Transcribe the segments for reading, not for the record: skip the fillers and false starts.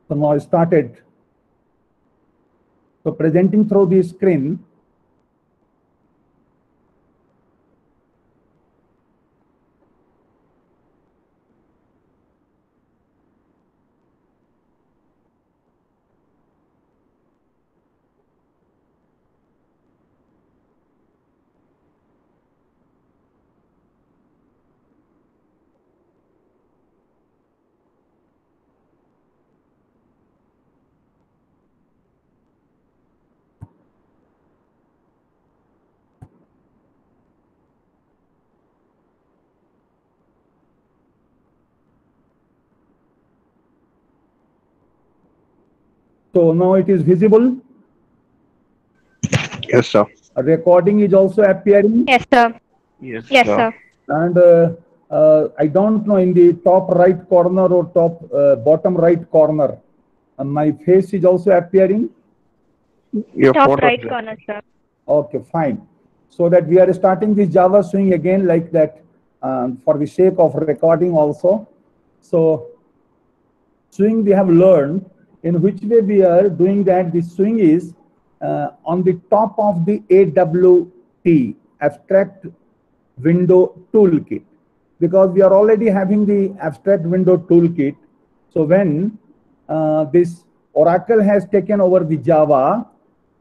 So now I started. So presenting through the screen. So now it is visible. Yes, sir. A recording is also appearing. Yes, sir. Yes, Yes, sir. sir. And I don't know, in the top right corner or top bottom right corner, my face is also appearing. Your Top photo, right sir. corner, sir. Okay, fine. So that we are starting this Java swing again like that, for the sake of recording also. So swing we have learned. In which way we are doing that? The swing is on the top of the AWT, abstract window toolkit, because we are already having the abstract window toolkit. So when this Oracle has taken over the Java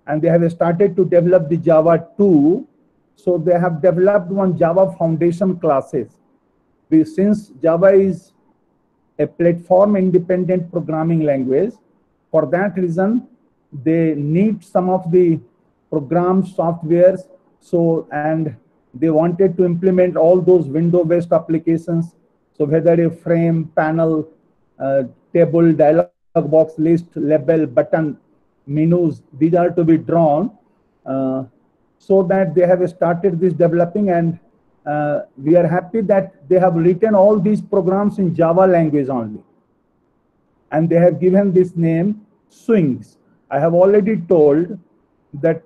and they have started to develop the Java 2, so they have developed one Java foundation classes. Since Java is a platform independent programming language, for that reason they need some of the program softwares. So, and they wanted to implement all those window based applications. So whether a frame, panel, table, dialog box, list, label, button, menus, these are to be drawn, uh, so that they have started this developing. And we are happy that they have written all these programs in Java language only, and they have given this name swings. I have already told that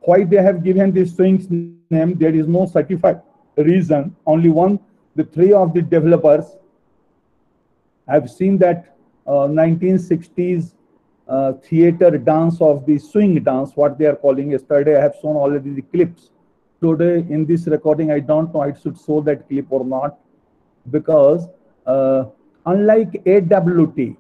why they have given this swings name. There is no certified reason. Only one, the three of the developers have seen that 1960s theater dance of the swing dance, what they are calling. Yesterday I have shown already the clips. Today in this recording, I don't know I should show that clip or not, because unlike AWT,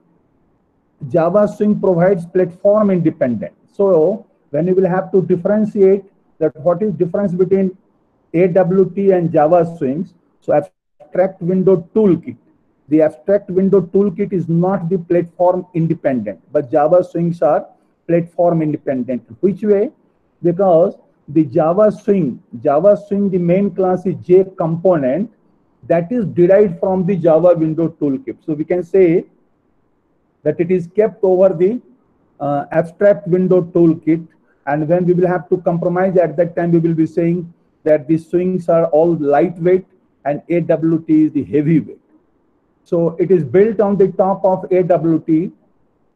Java Swing provides platform independent. So when you will have to differentiate that what is difference between AWT and Java Swings, so abstract window toolkit. The abstract window toolkit is not the platform independent, but Java Swings are platform independent. Which way? Because the Java Swing, the main class is J component, that is derived from the Java window toolkit. So we can say that it is kept over the abstract window toolkit. And when we will have to compromise, at that time we will be saying that the swings are all lightweight and AWT is the heavyweight. So it is built on the top of AWT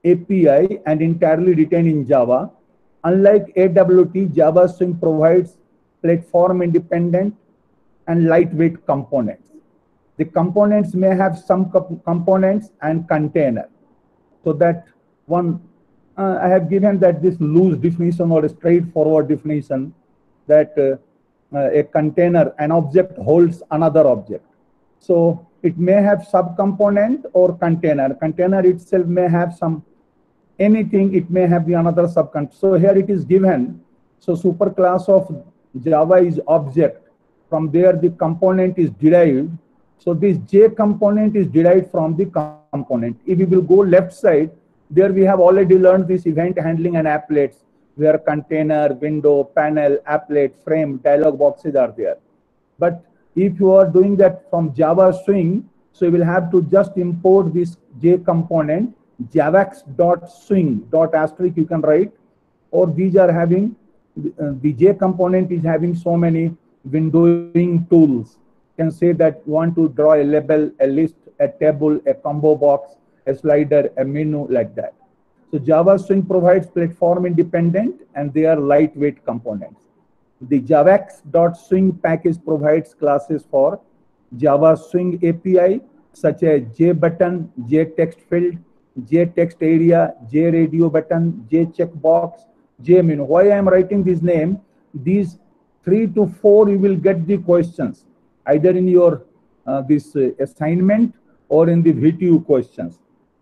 API and entirely written in Java. Unlike AWT, Java Swing provides platform independent and lightweight components. The components may have some components and container. So that one, I have given that this loose definition or a straightforward definition, that a container, an object holds another object. So it may have subcomponent or container. Container itself may have some anything, it may have the another subcontainer. So here it is given. So superclass of Java is object. From there the component is derived. So this J component is derived from the component. If we will go left side, there we have already learned this event handling and applets, where container, window, panel, applet, frame, dialog boxes are there. But if you are doing that from Java Swing, so you will have to just import this J component, javax.swing dot asterisk you can write, or these are having, the J component is having so many windowing tools. You can say that you want to draw a label, a list, a table, a combo box, a slider, a menu, like that. So Java Swing provides platform independent and they are lightweight components. The javax.swing package provides classes for Java Swing API such as JButton, JTextField, J text area, J radio button, J checkbox, J menu. Why I am writing this name? These 3 to 4 you will get the questions either in your this assignment or in the VTU questions.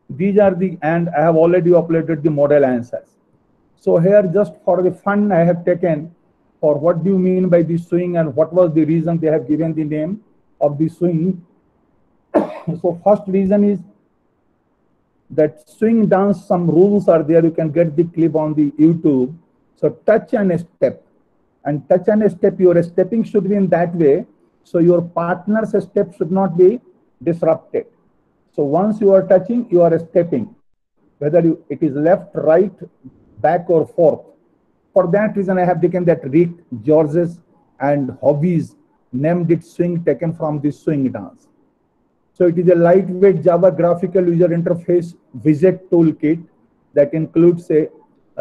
These are the, and I have already uploaded the model answers. So here just for the fun I have taken for what do you mean by the swing and what was the reason they have given the name of the swing. So first reason is that swing dance, some rules are there. You can get the clip on the YouTube. So touch and step. And touch and step, your stepping should be in that way. So your partner's step should not be disrupted. So once you are touching, you are stepping. Whether it is left, right, back or forth. For that reason, I have taken that Rick Georges and Hobbies named it swing, taken from the swing dance. So it is a lightweight Java graphical user interface widget toolkit that includes a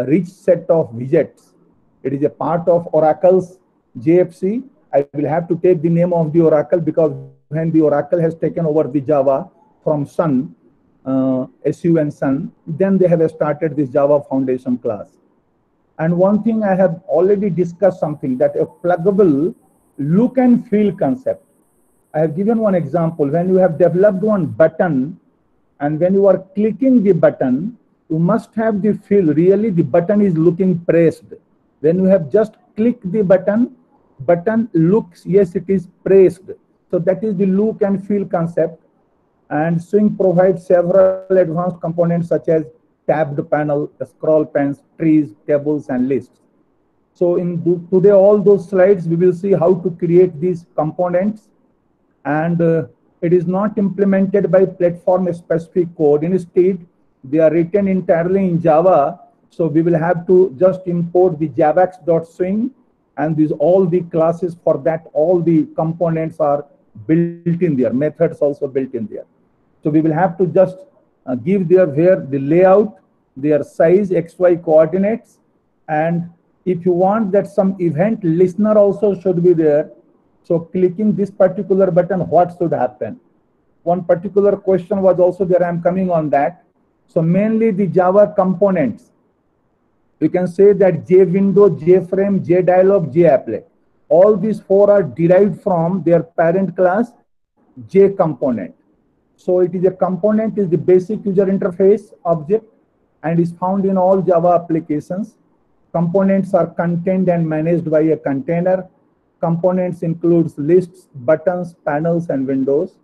rich set of widgets. It is a part of Oracle's JFC. I will have to take the name of the Oracle because when the Oracle has taken over the Java from Sun, SU and Sun, then they have started this Java Foundation class. And one thing I have already discussed something, that a pluggable look and feel concept. I have given one example. When you have developed one button and when you are clicking the button, you must have the feel really the button is looking pressed. When you have just clicked the button looks, yes, it is pressed. So that is the look and feel concept. And Swing provides several advanced components such as tabbed panel, scroll pens, trees, tables, and lists. So in today, all those slides, we will see how to create these components. And it is not implemented by platform-specific code. Instead, they are written entirely in Java. So we will have to just import the javax.swing, and these all the classes for that, all the components are built in there, methods also built in there. So we will have to just give their where the layout, their size, XY coordinates, and if you want that some event listener also should be there. So clicking this particular button, what should happen? One particular question was also there, I'm coming on that. So mainly the Java components, we can say that JWindow, JFrame, JDialog, JApplet. All these 4 are derived from their parent class, JComponent. So it is a component, is the basic user interface object and is found in all Java applications. Components are contained and managed by a container. Components includes lists, buttons, panels, and windows.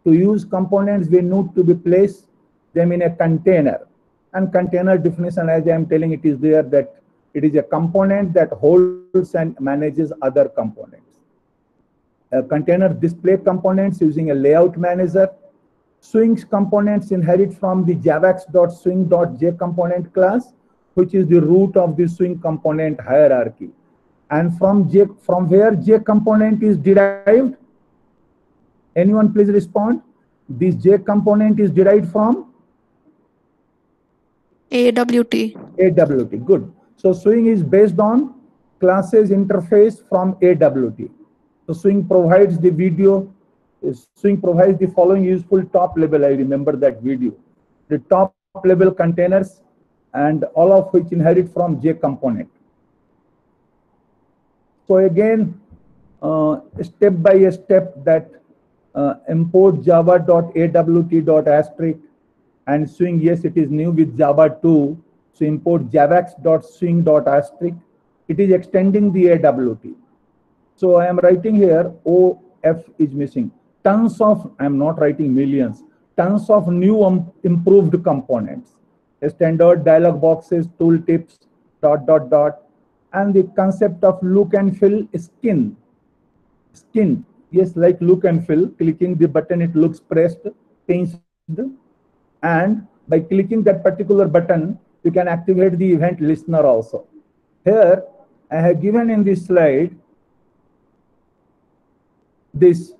To use components, we need to be place them in a container. And container definition, as I am telling, it is there that it is a component that holds and manages other components. A container display components using a layout manager. Swing's components inherit from the javax.swing.jComponent class, which is the root of the Swing component hierarchy. And from where JComponent is derived? Anyone please respond? This JComponent is derived from? AWT. AWT, good. So Swing is based on classes interface from AWT. So Swing provides the video. Swing provides the following useful top level. I remember that video. The top level containers and all of which inherit from JComponent. So again, step by step that import java.awt.asterisk and Swing, yes, it is new with Java 2. So import javax.swing.asterisk. It is extending the AWT. So I am writing here, OF is missing. Tons of, I am not writing millions, tons of new improved components. Standard dialog boxes, tooltips, ... And the concept of look and feel skin. Skin, yes, like look and feel. Clicking the button, it looks pressed, pinched. And by clicking that particular button, you can activate the event listener also. Here, I have given in this slide this.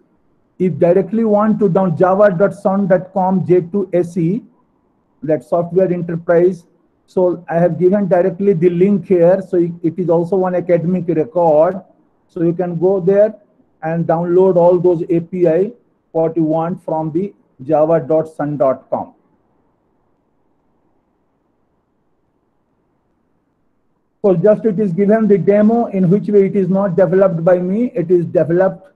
If directly want to down java.sun.com J2SE, that software enterprise. So I have given directly the link here. So it is also one academic record. So you can go there and download all those API what you want from the java.sun.com. So just it is given the demo in which way it is not developed by me, it is developed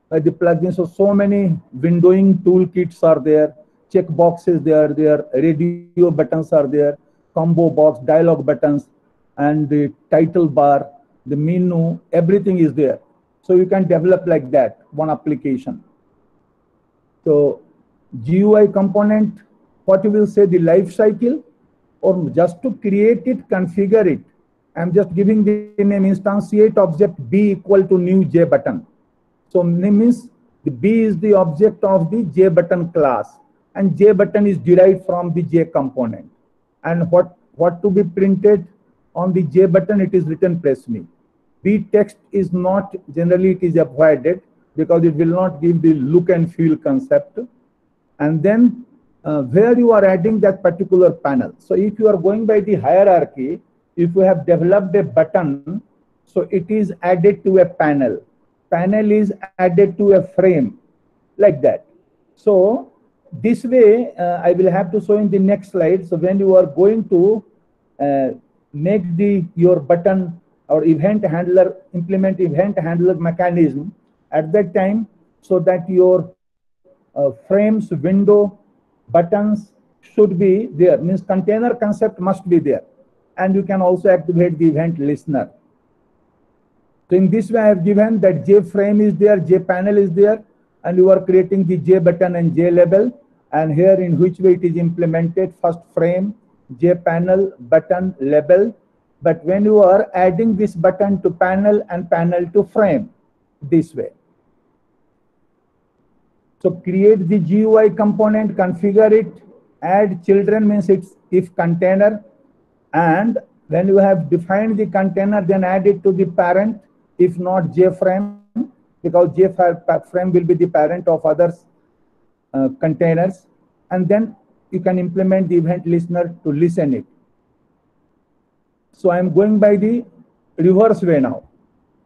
by the plugin. So many windowing toolkits are there, check boxes they are there, radio buttons are there, combo box, dialog buttons, and the title bar, the menu, everything is there. So you can develop like that, one application. So GUI component, what you will say, the life cycle, or just to create it, configure it. I'm just giving the name instantiate object B equal to new J button. So name means the B is the object of the J button class, and J button is derived from the J component. And what to be printed on the J button, it is written press me. B text is not, generally it is avoided because it will not give the look and feel concept. And then where you are adding that particular panel. So if you are going by the hierarchy, if you have developed a button, so it is added to a panel. Panel is added to a frame, like that. So this way, I will have to show in the next slide. So when you are going to make your button or event handler, implement event handler mechanism at that time, so that your frames, window, buttons should be there, means container concept must be there. And you can also activate the event listener. So in this way, I have given that J frame is there, J panel is there, and you are creating the J button and J label. And here in which way it is implemented, first frame, J panel, button, label. But when you are adding this button to panel and panel to frame, this way. So create the GUI component, configure it, add children means it's if container. And when you have defined the container, then add it to the parent, if not JFrame, because JFrame will be the parent of others containers. And then you can implement the event listener to listen it. So I'm going by the reverse way now.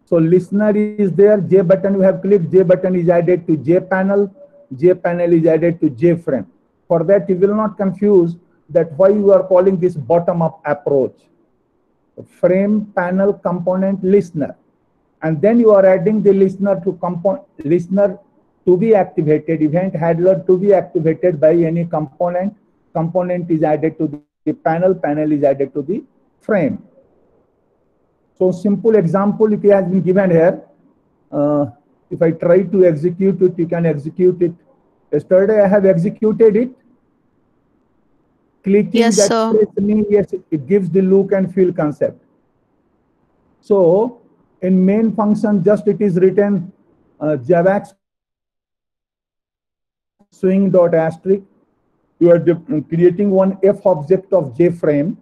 So listener is there, J button you have clicked, J button is added to J panel is added to J frame. For that, you will not confuse that why you are calling this bottom-up approach. Frame, panel, component, listener. And then you are adding the listener to be activated, event handler to be activated by any component. Component is added to the panel is added to the frame. So simple example it has been given here. If I try to execute it, you can execute it. Yesterday I have executed it. Clicking yes, that press me, yes, it gives the look and feel concept. So in main function, just it is written javax swing dot asterisk. You are creating one F object of J frame.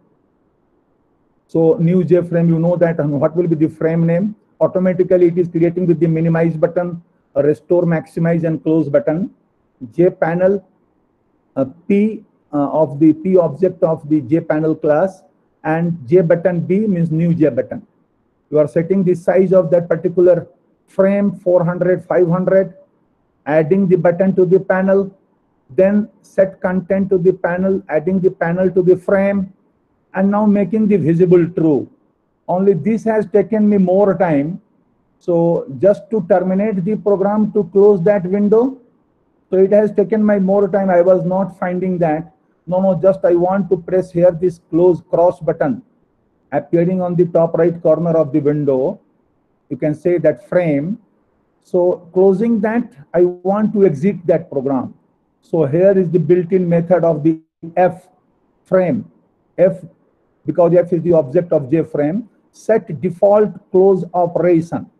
So new J frame, you know that what will be the frame name. Automatically it is creating with the minimize button, restore, maximize, and close button. J panel, P of the P object of the J panel class, and J button B means new J button. You are setting the size of that particular frame 400, 500, adding the button to the panel, then set content to the panel, adding the panel to the frame, and now making the visible true. Only this has taken me more time. So just to terminate the program to close that window, so it has taken my more time. I was not finding that. No, just I want to press here this close cross button appearing on the top right corner of the window. You can say that frame. So closing that, I want to exit that program. So here is the built-in method of the F frame. F, because F is the object of J frame, set default close operation.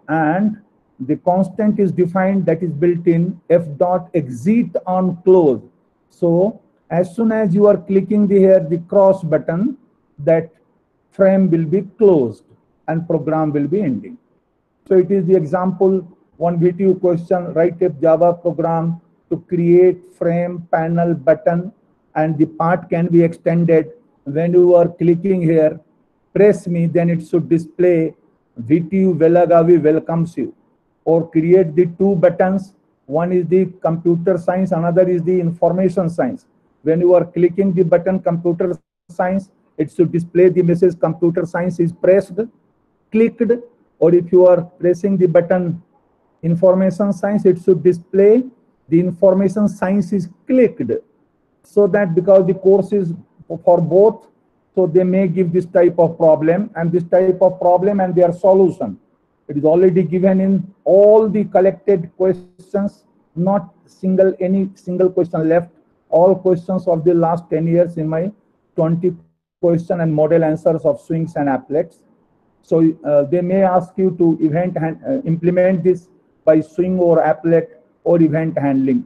And the constant is defined, that is built in F dot exit on close. So as soon as you are clicking the cross button, that frame will be closed and program will be ending. So it is the example, one VTU question, write a Java program to create frame, panel, button, and the part can be extended. When you are clicking here, press me, then it should display VTU Velagavi welcomes you. Or create the two buttons. One is the computer science, another is the information science. When you are clicking the button computer science, it should display the message computer science is pressed, clicked, or if you are pressing the button information science, it should display the information science is clicked. So that because the course is for both, so they may give this type of problem and this type of problem and their solution. It is already given in all the collected questions, not any single question left. All questions of the last 10 years in my 20 question and model answers of swings and applets. So they may ask you to implement this by swing or applet or event handling.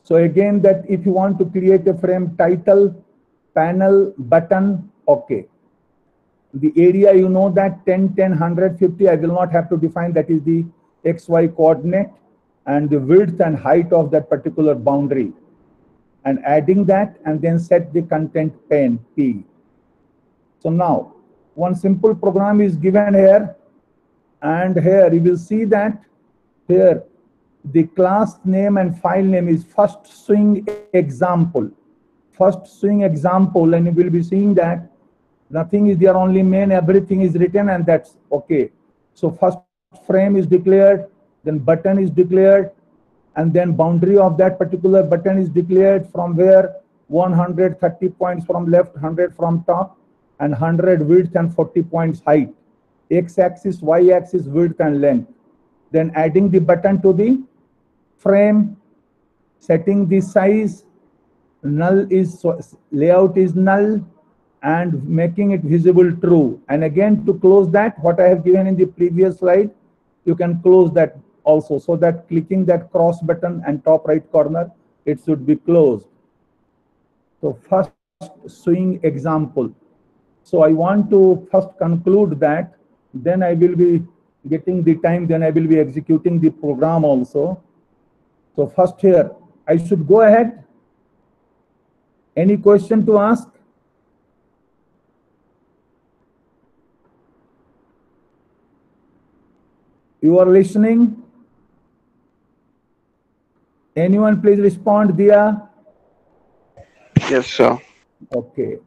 So again, that if you want to create a frame title, panel, button, okay. The area, you know that 10, 10, 100, 50, I will not have to define, that is the XY coordinate and the width and height of that particular boundary. And adding that and then set the content pane, P. So now, one simple program is given here, and here you will see that here the class name and file name is first swing example. First swing example, and you will be seeing that nothing is there, only main, everything is written, and that's okay. So first frame is declared, then button is declared, and then boundary of that particular button is declared, from where 130 points from left, 100 from top, and 100 width and 40 points height. X-axis, Y-axis, width and length. Then adding the button to the frame, setting the size, null is layout is null, and making it visible true. And again, to close that, what I have given in the previous slide, you can close that also, so that clicking that cross button and top right corner, it should be closed. So first swing example. So I want to first conclude that, then I will be getting the time, then I will be executing the program also. So first here, I should go ahead. Any question to ask? You are listening? Anyone please respond, Dia? Yes, sir. Okay.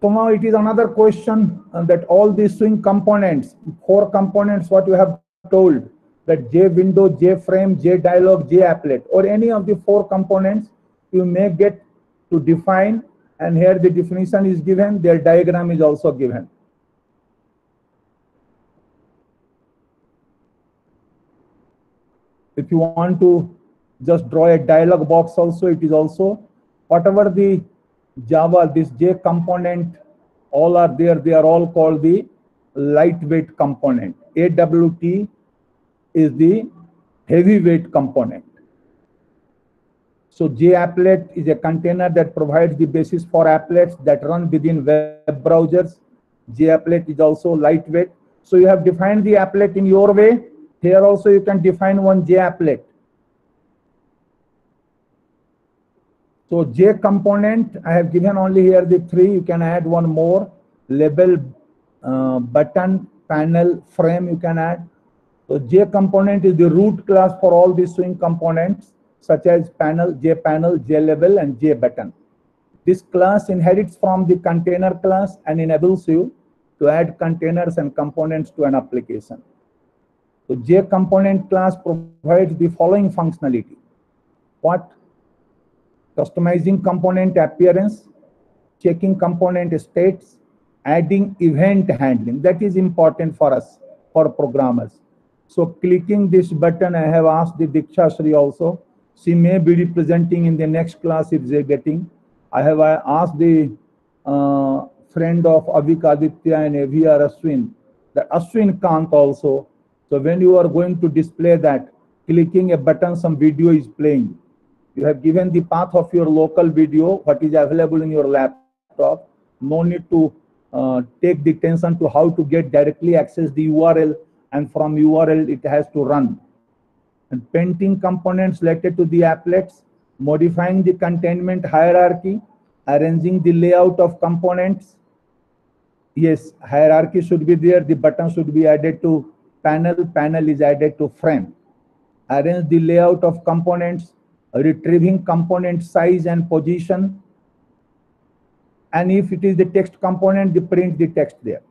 So now it is another question that all these swing components, 4 components, what you have told, that J window, J frame, J dialog, J applet, or any of the 4 components, you may get to define, and here the definition is given, their diagram is also given. If you want to just draw a dialog box also, it is also, whatever the Java, this J component, all are there, they are all called the lightweight component. AWT is the heavyweight component. So J applet is a container that provides the basis for applets that run within web browsers. J applet is also lightweight. So you have defined the applet in your way. Here also you can define one J applet. So J component, I have given only here the 3. You can add one more. Label, button, panel, frame you can add. So J component is the root class for all these swing components, such as panel, J label, and J button. This class inherits from the container class and enables you to add containers and components to an application. So J component class provides the following functionality. What? Customizing component appearance, checking component states, adding event handling. That is important for us, for programmers. So clicking this button, I have asked the Diksha Shri also. She may be representing in the next class if they're getting. I have asked the friend of Avik Aditya and AVR Ashwin, the Ashwin Kant also. So when you are going to display that, clicking a button, some video is playing. You have given the path of your local video, what is available in your laptop. No need to take the tension to how to get directly access the URL, and from URL it has to run. And painting components related to the applets, modifying the containment hierarchy, arranging the layout of components. Yes, hierarchy should be there. The button should be added to panel. Panel is added to frame. Arrange the layout of components, retrieving component size and position, And if it is the text component, they print the text there.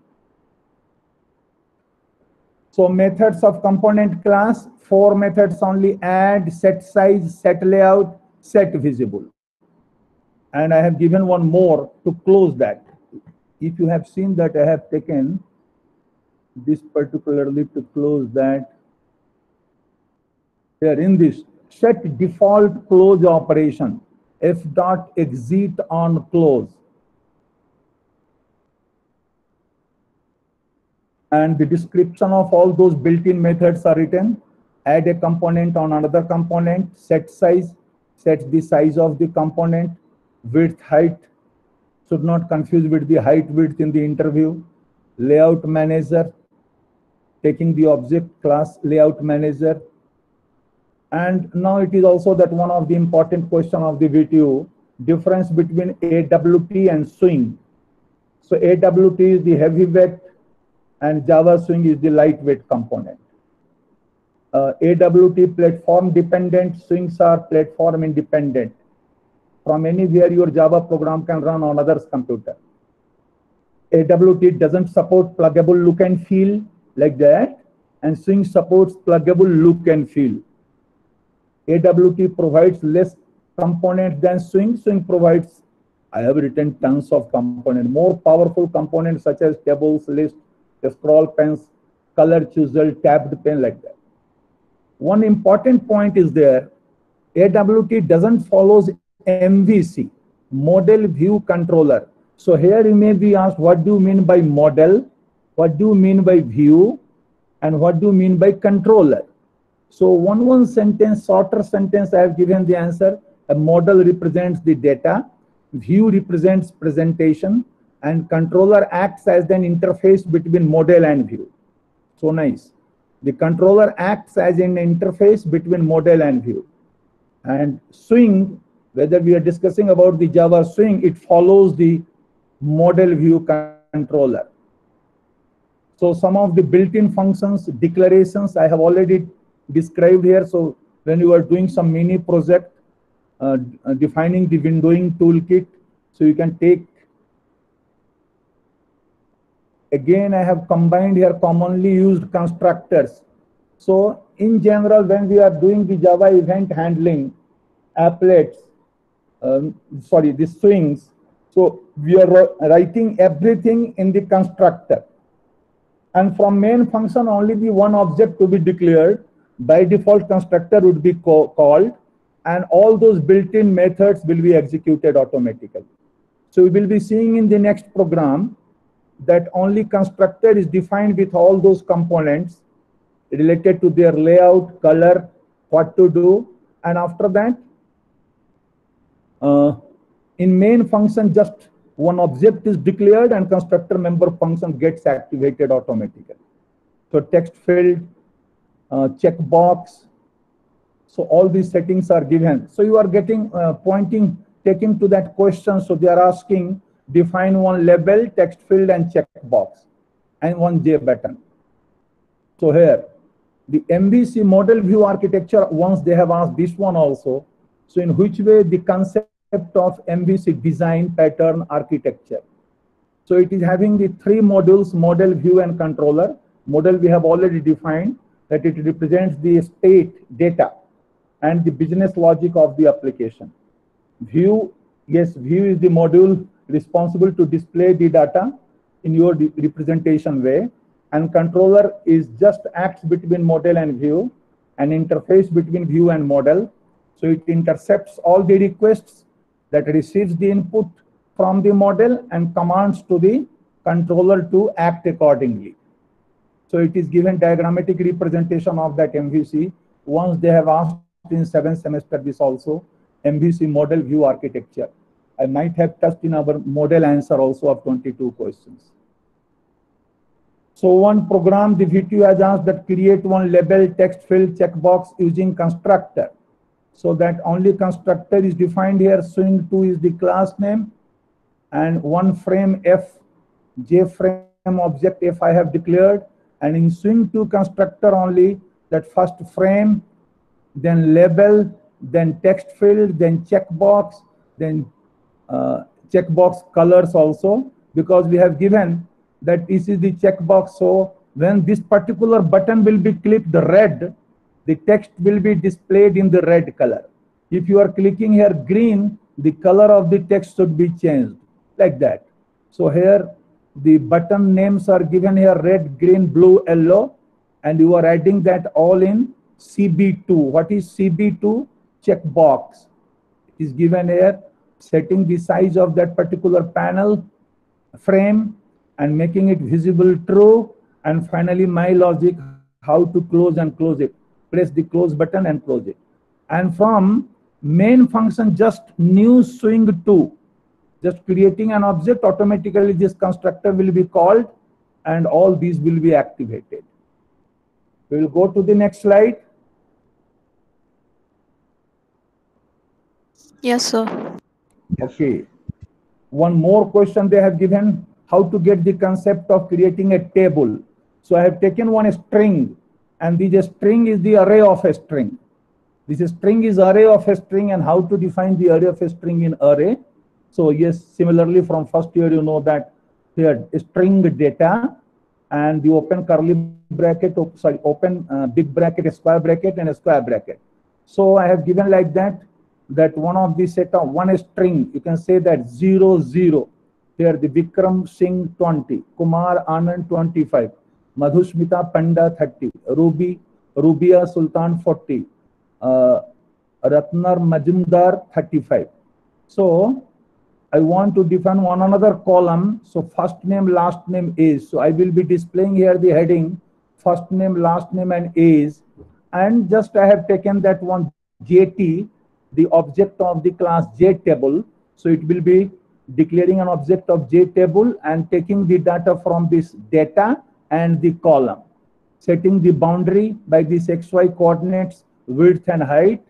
So methods of component class, 4 methods only: add, set size, set layout, set visible. And I have given one more to close that. If you have seen that, I have taken this particularly to close that. Here in this, set default close operation, f dot exit on close. And the description of all those built-in methods are written. Add a component on another component, set size, set the size of the component, width, height, should not confuse with the height width in the interview. Layout manager, taking the object class layout manager. And now it is also that one of the important question of the VTU, difference between AWT and swing. So AWT is the heavyweight and Java Swing is the lightweight component. AWT platform dependent, swings are platform independent. From anywhere your Java program can run on others' computer. AWT doesn't support pluggable look and feel like that, and Swing supports pluggable look and feel. AWT provides less components than Swing. Swing provides, I have written tons of components, more powerful components such as tables, lists, scroll pens, color chisel, tabbed pen, like that. One important point is there, AWT doesn't follow MVC, model view controller. So here you may be asked, what do you mean by model? What do you mean by view? And what do you mean by controller? So one sentence, shorter sentence, I have given the answer. A model represents the data, view represents presentation, and controller acts as an interface between model and view. So nice. The controller acts as an interface between model and view. And Swing, whether we are discussing about the Java Swing, it follows the model view controller. So some of the built-in functions, declarations, I have already described here. So when you are doing some mini project, defining the windowing toolkit, so you can take. Again, I have combined here commonly used constructors. So in general, when we are doing the Java event handling, applets, the swings, so we are writing everything in the constructor. And from main function, only the one object to be declared. By default, constructor would be called, and all those built-in methods will be executed automatically. So we will be seeing in the next program that only constructor is defined with all those components related to their layout, color, what to do. And after that, in main function, just one object is declared and constructor member function gets activated automatically. So text field, checkbox. So all these settings are given. So you are getting taking to that question. So they are asking, define one label, text field, and checkbox, and one J button. So here, the MVC model view architecture, once they have asked this one also. So in which way the concept of MVC design pattern architecture. So it is having the 3 modules, model, view, and controller. Model we have already defined that it represents the state data and the business logic of the application. View, yes, view is the module responsible to display the data in your representation way, and controller is just acts between model and view, an interface between view and model. So it intercepts all the requests, that receives the input from the model and commands to the controller to act accordingly. So it is given diagrammatic representation of that MVC. Once they have asked in 7th semester this also, MVC model view architecture. I might have touched in our model answer also of 22 questions. So one program, the VTU has asked that create one label, text field, checkbox using constructor. So that only constructor is defined here. Swing 2 is the class name, and one frame F, J frame object F I have declared. And in Swing 2 constructor only, that first frame, then label, then text field, then checkbox, then checkbox colors also, because we have given that this is the checkbox. So when this particular button will be clicked red, the text will be displayed in the red color. If you are clicking here green, the color of the text should be changed like that. So here the button names are given here: red, green, blue, yellow, and you are adding that all in CB2. What is CB2? Checkbox. It is given here, setting the size of that particular panel frame and making it visible true, and finally my logic how to close and close it. Press the close button and close it. And from main function, just new swing to, just creating an object, automatically this constructor will be called and all these will be activated. We will go to the next slide. Yes, sir. Okay. One more question they have given: how to get the concept of creating a table. So I have taken one string, and this string is the array of a string. This string is array of a string, and how to define the array of a string in array. So yes, similarly from first year you know that here string data, and the open curly bracket, open big bracket, square bracket, and a square bracket. So I have given like that one of the set of one string, you can say that 0, 0. Here the Vikram Singh 20, Kumar Anand 25, Madhusmita Panda 30, Rubia Sultan 40, Ratnar Majumdar 35. So I want to define one another column. So first name, last name, age. So I will be displaying here the heading first name, last name, and age. And just I have taken that one JT, the object of the class JTable. So it will be declaring an object of JTable and taking the data from this data and the column, setting the boundary by these XY coordinates, width and height,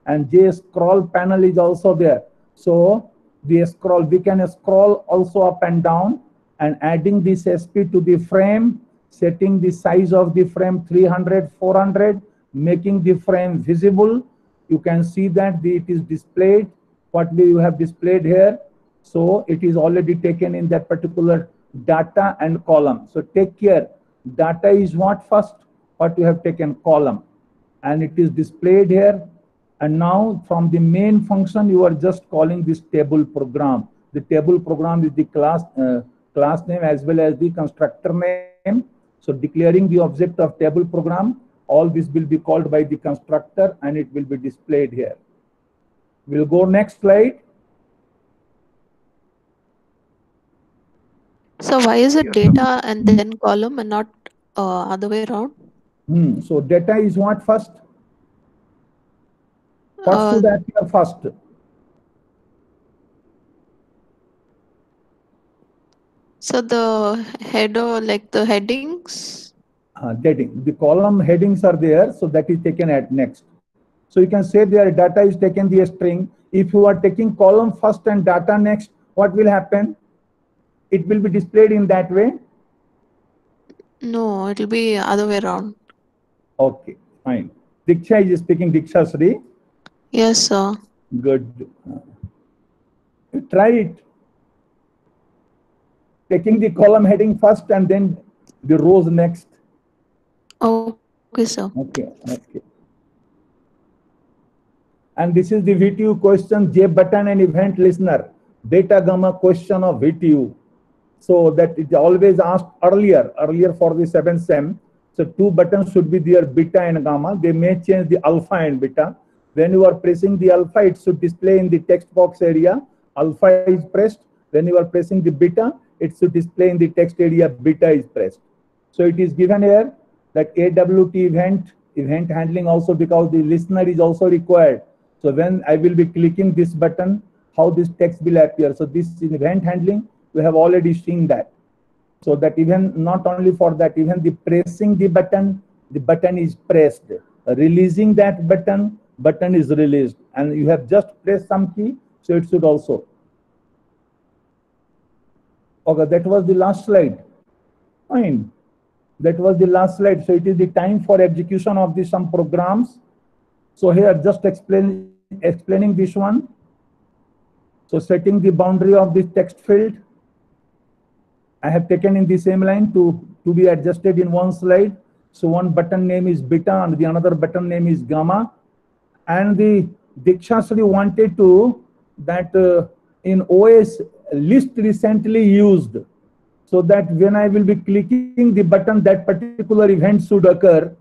and JScroll panel is also there. So the scroll, we can scroll also up and down, and adding this SP to the frame, setting the size of the frame 300, 400, making the frame visible. You can see that it is displayed, what you have displayed here. So it is already taken in that particular data and column. So take care, data is what first, what you have taken column, and it is displayed here. And now from the main function, you are just calling this table program. The table program is the class name as well as the constructor name. So declaring the object of table program, all this will be called by the constructor and it will be displayed here. We'll go next slide. So why is it data and then column and not other way around? So data is what first? What should appear first? So the header, like the headings? The column headings are there, so that is taken at next. So you can say their data is taken the string. If you are taking column first and data next, what will happen? It will be displayed in that way? No, it will be other way around. Okay, fine. Diksha is speaking. Diksha Sri. Yes, sir. Good. Try it. Taking the column heading first and then the rows next. Okay, sir. Okay. And this is the VTU question, J button and event listener. Beta gamma question of VTU. So that is always asked earlier for the 7th sem. So 2 buttons should be there, beta and gamma. They may change the alpha and beta. When you are pressing the alpha, it should display in the text box area. Alpha is pressed. When you are pressing the beta, it should display in the text area, beta is pressed. So it is given here that AWT event handling also, because the listener is also required. So when I will be clicking this button, how this text will appear. So this is event handling. We have already seen that. So that even not only for that, even the pressing the button is pressed. Releasing that button is released. And you have just pressed some key, so it should also. Okay, that was the last slide. Fine. That was the last slide. So it is the time for execution of some programs. So here just explaining this one. So setting the boundary of this text field, I have taken in the same line to be adjusted in one slide. So one button name is beta and the another button name is gamma. And the Dikshasri wanted to that in OS list recently used, so that when I will be clicking the button, that particular event should occur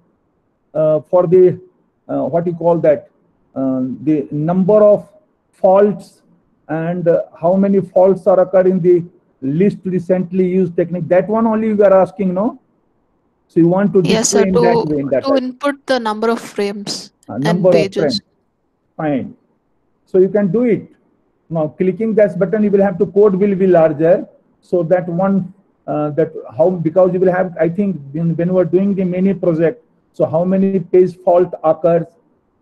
for the what you call that the number of faults and how many faults are occurring in the list recently used technique. That one only we are asking, no? So you want to Yes, sir. display in that way, in that To input the number of frames and number of pages. frames. Fine. So you can do it. Now clicking that button, you will have to code will be larger. So that one that how, because you will have, I think when you are doing the mini project, so how many page fault occurs.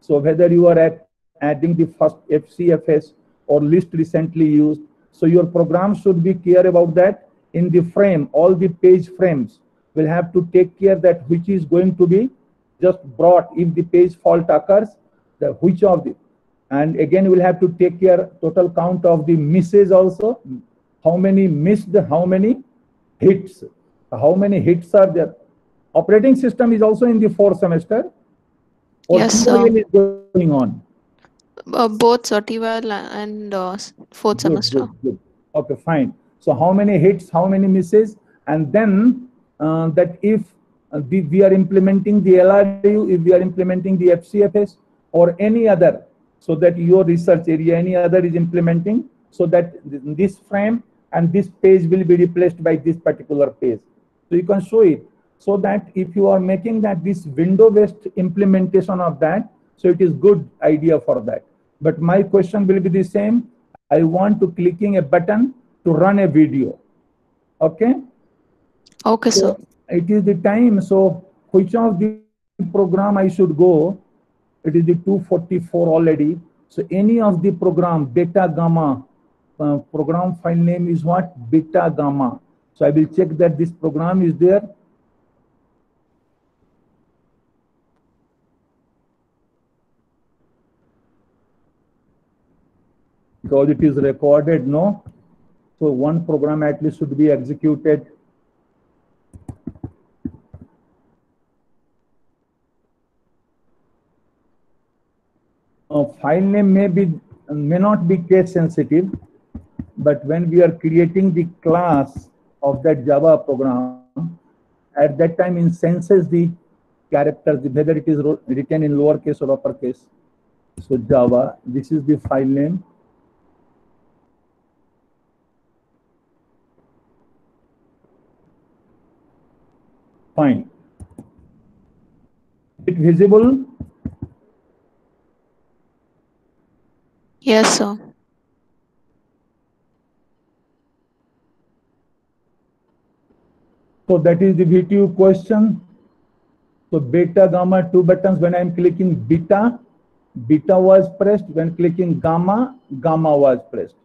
So whether you are adding the first FCFS or list recently used. So your program should be clear about that. In the frame, all the page frames will have to take care that which is going to be just brought if the page fault occurs, the which of the, and again you will have to take care total count of the misses also, how many missed, how many hits, how many hits are there. Operating system is also in the 4th semester, or Yes, TYL is going on? Both TYL and 4th semester. Good. Okay, fine. So how many hits, how many misses, and then that if we are implementing the LRU, if we are implementing the FCFS or any other, so that your research area, any other is implementing, so that this frame and this page will be replaced by this particular page. So you can show it, so that if you are making that this window-based implementation of that, so it is good idea for that. But my question will be the same. I want to clicking a button to run a video. Okay? Okay, so sir. It is the time. So which of the program I should go? It is the 244 already. So any of the program, beta gamma, program file name is what? Beta gamma. So I will check that this program is there. Because it is recorded, no? So one program at least should be executed. File name may not be case sensitive, but when we are creating the class of that Java program, at that time it senses the characters, whether it is written in lowercase or uppercase. So Java, this is the file name. Fine. Is it visible? Yes, sir. So that is the VTU question. So beta, gamma, 2 buttons. When I am clicking beta, beta was pressed. When clicking gamma, gamma was pressed.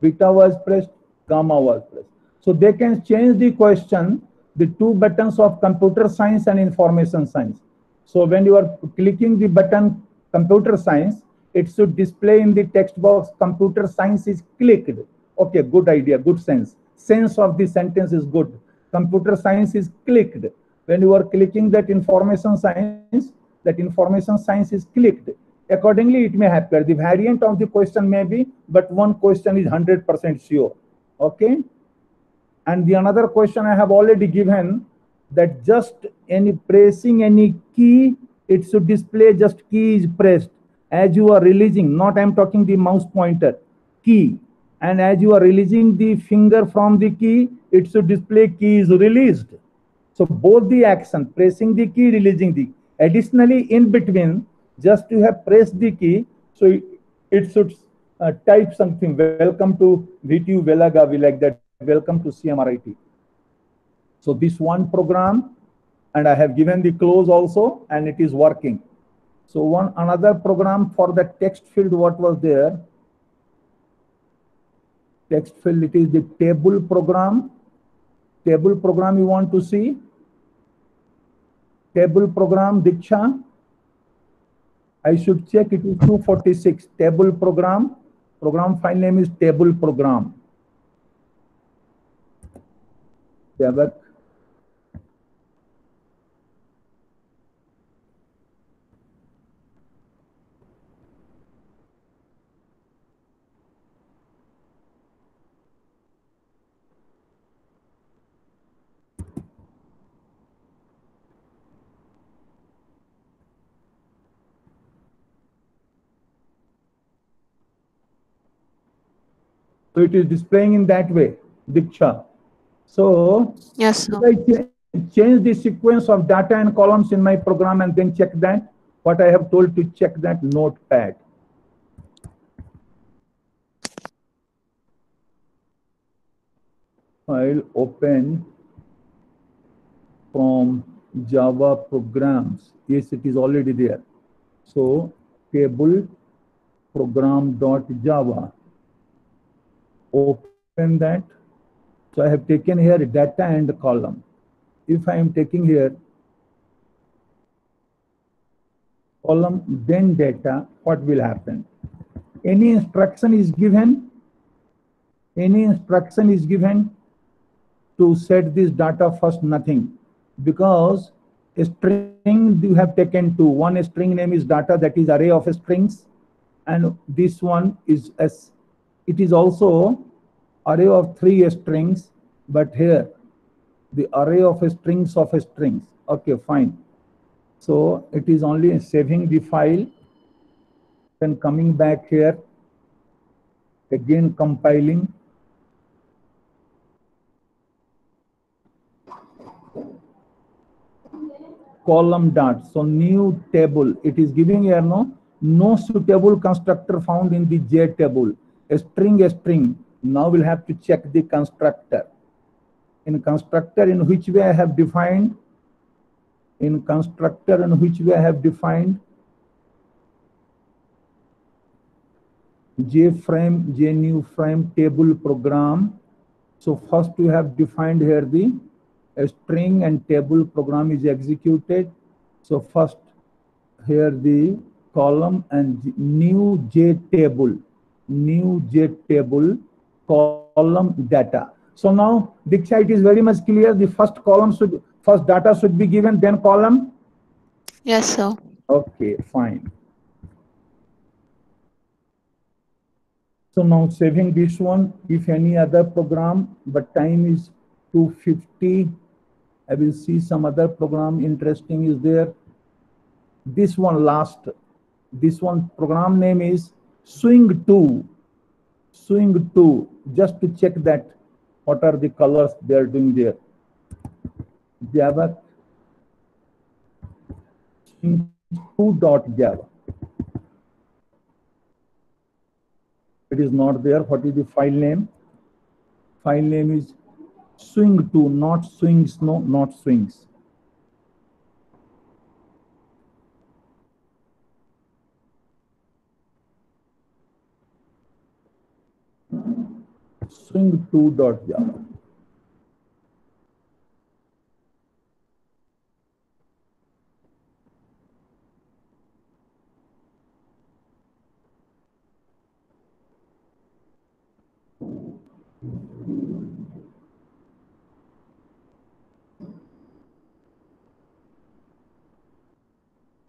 Beta was pressed, gamma was pressed. So they can change the question, the 2 buttons of computer science and information science. So when you are clicking the button computer science, it should display in the text box computer science is clicked. Okay, good idea, good sense. Sense of the sentence is good. Computer science is clicked. When you are clicking that information science is clicked. Accordingly, it may happen. The variant of the question may be, but one question is 100% sure. Okay. And the another question I have already given, that just pressing any key, it should display just key is pressed. As you are releasing, not I am talking the mouse pointer, key. And as you are releasing the finger from the key, it should display key is released. So both the action, pressing the key, releasing the. Additionally, in between, just you have pressed the key, so it should type something. Welcome to VTU Velagavi, like that. Welcome to CMRIT. So this one program, and I have given the close also, and it is working. So another program for the text field, what was there? Text field, it is the table program. Table program you want to see? Table program, Diksha. I should check, it is 246. Table program. Program file name is table program. Java. So it is displaying in that way, Diksha. So Yes, sir. if I change the sequence of data and columns in my program and then check that, what I have told to check that notepad. File open from Java programs. Yes, it is already there. So table program.java. Open that. So I have taken here data and column. If I am taking here column then data, what will happen? Any instruction is given to set this data first? Nothing, because a string you have taken two. One string name is data, that is array of strings, and this one is S. It is also array of 3 strings, but here the array of strings of strings. Okay, fine. So it is only saving the file, then coming back here, again compiling. Column dot. So new table. It is giving here no suitable constructor found in the J table. A string. Now we'll have to check the constructor. In constructor, in which way I have defined? In constructor, in which way I have defined? J frame, J new frame, table program. So first we have defined here the string and table program is executed. So first here the column and new J table, column data. So now Diksha, it is very much clear. The first data should be given, then column. Yes, sir. Okay, fine. So now saving this one. If any other program, but time is 2:50. I will see some other program interesting is there. This one last. This one program name is Swing 2. Just to check that what are the colors they are doing there. Java Swing2.java. It is not there. What is the file name? File name is Swing2, not swings, no, not swings. Swing2.java.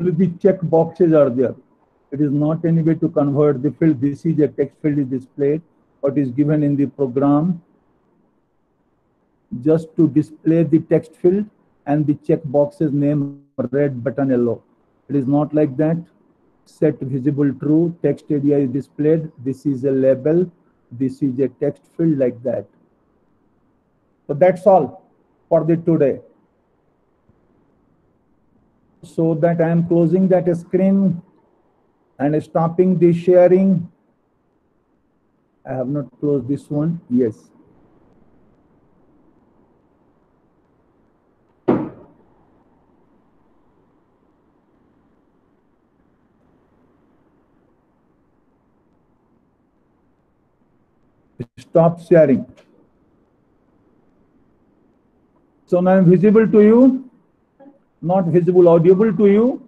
The check boxes are there. It is not any way to convert the field. This is a text field is displayed. What is given in the program just to display the text field and the check boxes name red button yellow. It is not like that. Set visible true, text area is displayed. This is a label. This is a text field like that. So that's all for the today. So that I am closing that screen and stopping the sharing. I have not closed this one. Yes. Stop sharing. So now I am visible to you. Not visible, audible to you.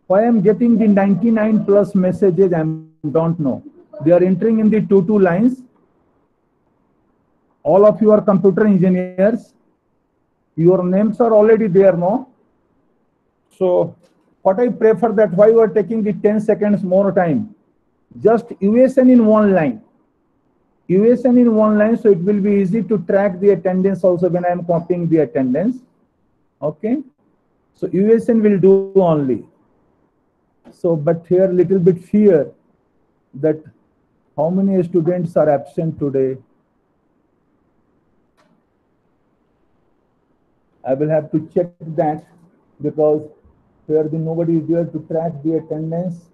Why I am getting the 99 plus messages, I don't know. They are entering in the two lines. All of you are computer engineers. Your names are already there, no? So what I prefer that why you are taking the 10 seconds more time, just USN in one line. USN in one line, so it will be easy to track the attendance also when I am copying the attendance. Okay, so USN will do only. So, but here little bit fear that how many students are absent today. I will have to check that because here nobody is there to track the attendance.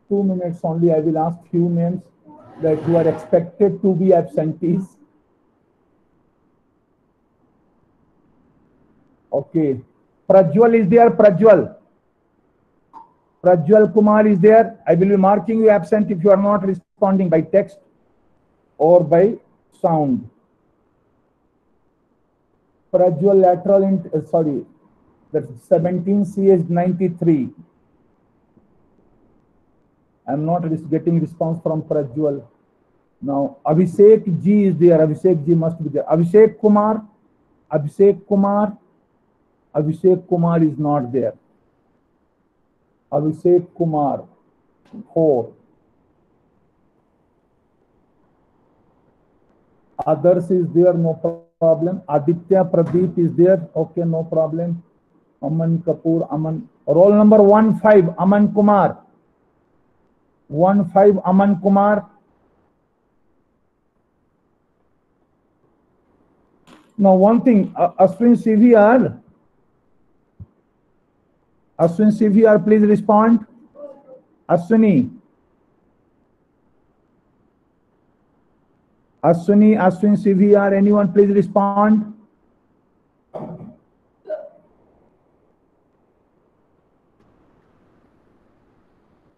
2 minutes only, I will ask few names that you are expected to be absentees. Okay, Prajwal is there, Prajwal. Prajwal Kumar is there. I will be marking you absent if you are not responding by text or by sound. Prajwal lateral, sorry, that's 17CH93. I'm not getting response from Prajwal. Now, Abhishek G is there. Abhishek G must be there. Abhishek Kumar. Abhishek Kumar. Abhishek Kumar is not there. Abhishek Kumar. 4. Others is there, no problem. Aditya Pradeep is there. Okay, no problem. Aman Kapoor. Aman. Roll number 15. Aman Kumar. 15 Aman Kumar. Now one thing, Ashwin CVR. Ashwin CVR, please respond. Ashwini. Ashwin CVR, anyone please respond?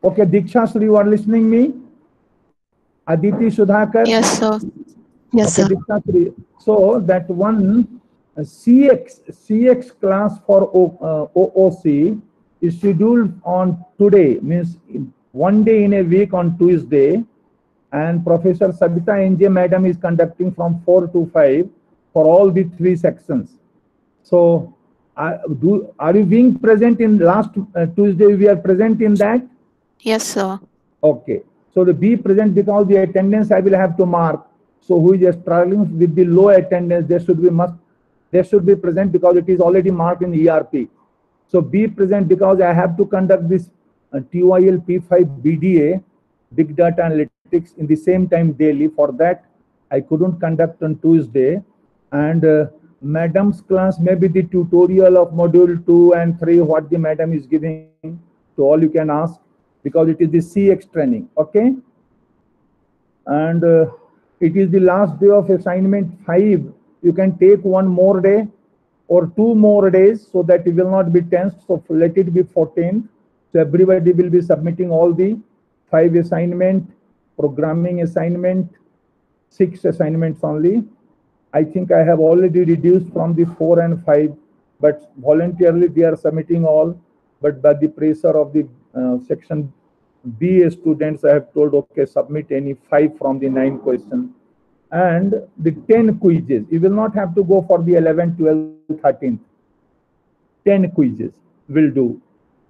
Okay, Diksha Sri, you are listening me? Aditi Sudhakar? Yes, sir. Yes, okay, sir. Diksha Sri. So that one CX class for OOC is scheduled on today, means one day in a week on Tuesday, and Professor Sabita NJ Madam is conducting from 4 to 5 for all the 3 sections. So are you being present in last Tuesday? We are present in that? Yes, sir. Okay. So to be present because the attendance I will have to mark. So who is struggling with the low attendance, they should be present because it is already marked in ERP. So be present because I have to conduct this TOIL P5 BDA, Big Data Analytics, in the same time daily. For that, I couldn't conduct on Tuesday. And madam's class, maybe the tutorial of module 2 and 3, what the madam is giving to all you can ask, because it is the CX training, okay? And it is the last day of assignment 5. You can take one more day or 2 more days so that it will not be tensed. So let it be 14th. So everybody will be submitting all the 5 assignment, programming assignment, 6 assignments only. I think I have already reduced from the 4 and 5, but voluntarily they are submitting all. But by the pressure of the section B students, I have told, okay, submit any 5 from the 9 questions. And the 10 quizzes, you will not have to go for the 11th, 12th, 13th. 10 quizzes will do.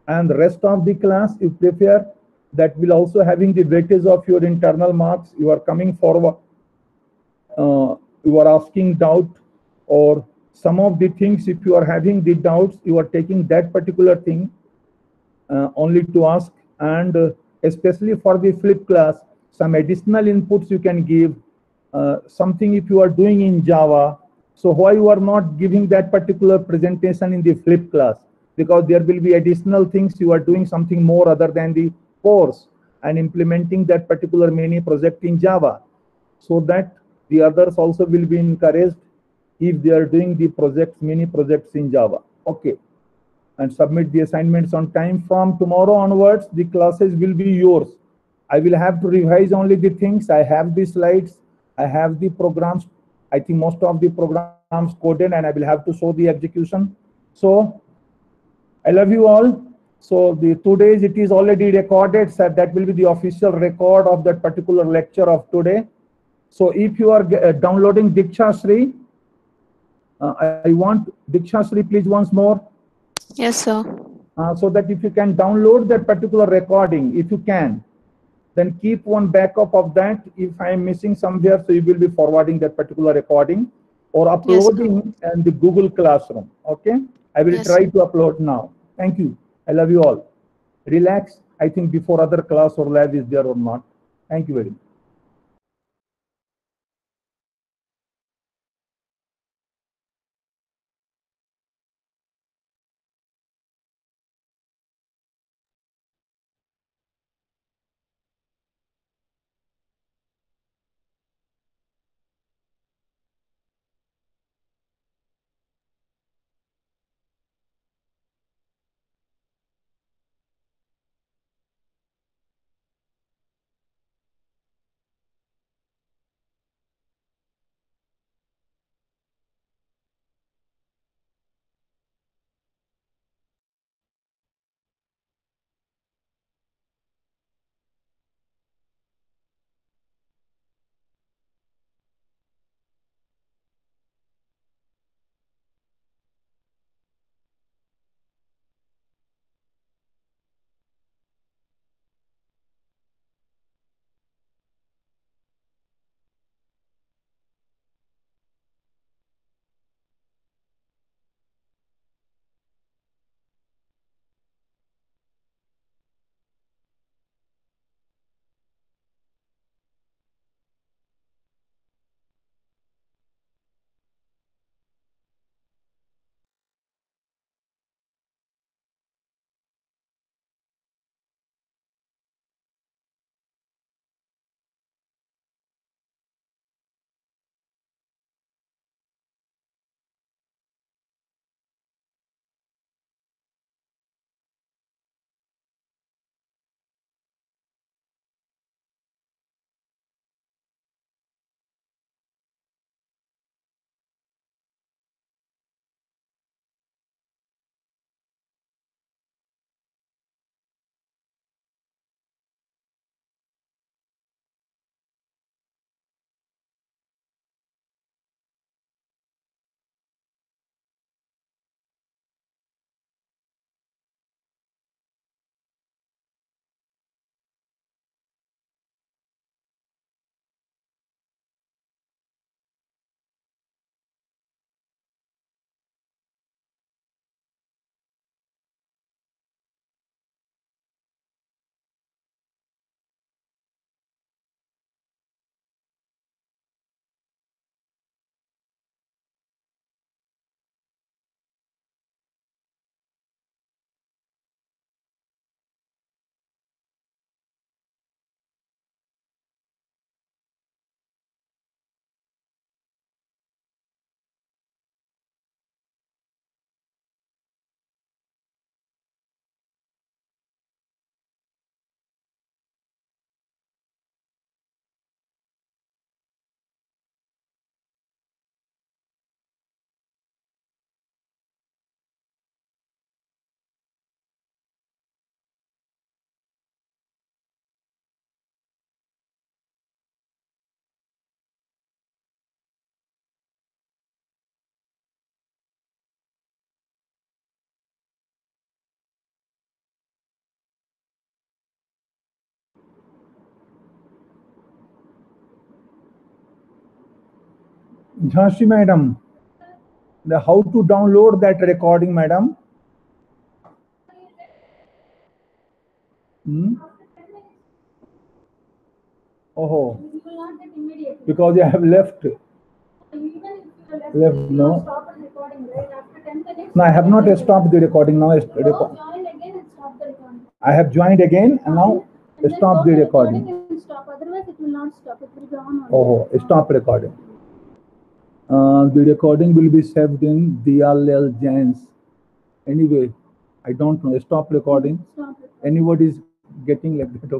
And the rest of the class, you prepare, that will also having the weightage of your internal marks. You are coming forward, you are asking doubt, or some of the things, if you are having the doubts, you are taking that particular thing only to ask. And especially for the flip class, some additional inputs you can give, something if you are doing in Java. So why you are not giving that particular presentation in the flip class? Because there will be additional things, you are doing something more other than the course and implementing that particular mini project in Java, so that the others also will be encouraged if they are doing the projects, mini projects in Java. Okay. And submit the assignments on time. From tomorrow onwards, the classes will be yours. I will have to revise only the things. I have the slides, I have the programs. I think most of the programs coded, and I will have to show the execution. So I love you all. So the 2 days it is already recorded, so that will be the official record of that particular lecture of today. So if you are downloading Dikshashree, I want Dikshashree, please once more. Yes, sir. So that if you can download that particular recording, if you can, then keep one backup of that. If I am missing somewhere, so you will be forwarding that particular recording or uploading in the Google Classroom. Okay, I will try to upload now. Thank you. I love you all. Relax. I think before other class or lab is there or not. Thank you very much. Jhansi madam, how to download that recording, madam? Oh, because I have left. Left, no. No, I have not stopped the recording now. I have joined again and now stop the recording. Otherwise, it will not stop. It will be on. Oh, stop recording. The recording will be saved in Diyal Jain's. Anyway, I don't know. Stop recording. Anybody is getting like that.